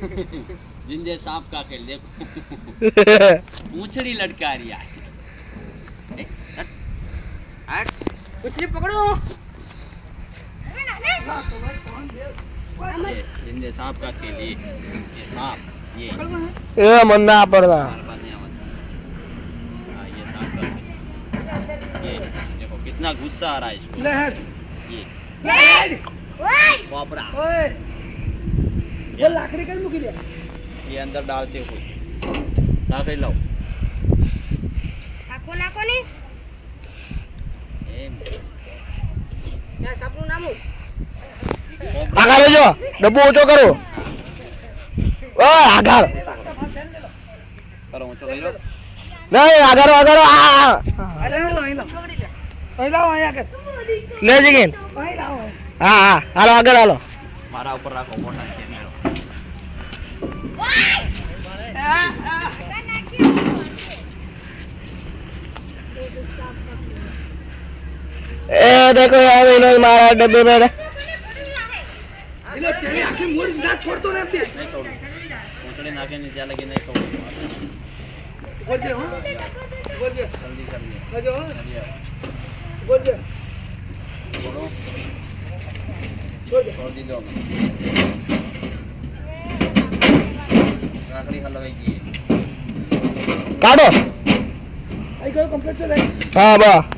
जिंदे सांप का खेल देखो पूंछड़ी लटका रही है हट पूंछड़ी पकड़ो ये जिंदे सांप का खेल ये सांप ये मन ना पड़ता हाँ ये सांप का खेल ये देखो कितना गुस्सा आ रहा है इसको ये बापरा वो लाकड़ी कल मुकी ले ये अंदर डालते हो नाखे लाओ નાખો નાખો ની એમ ત્યાં સાપનું નામ આગળ લેજો ડબ્બો ઊંચો કરો ઓ આગળ કરો ઊંચો કરી લો નહીં આગળ આગળ આ અરે લો લાવો અહીંયા કે લે જગીન લાવો હા હા હાલો આગળ હાલો મારા ઉપર રાખો મોટા કેમેરો ए देखो यार विनोद मारा डब्बे में એટલે તેની આખી મૂળ ના છોડતો ને બે નહીં છોડું પૂંછડી નાખે ને ત્યાં લગી નહીં છોડું બોલજે હો બોલજે જલ્દી કરી લે બોલજો ચલીએ બોલજે છોડો છોડ છોડ દીધો રાખડી હલવાઈ ગઈ काटो આઈ ગયો કમ્પ્લીટ છે हाँ बा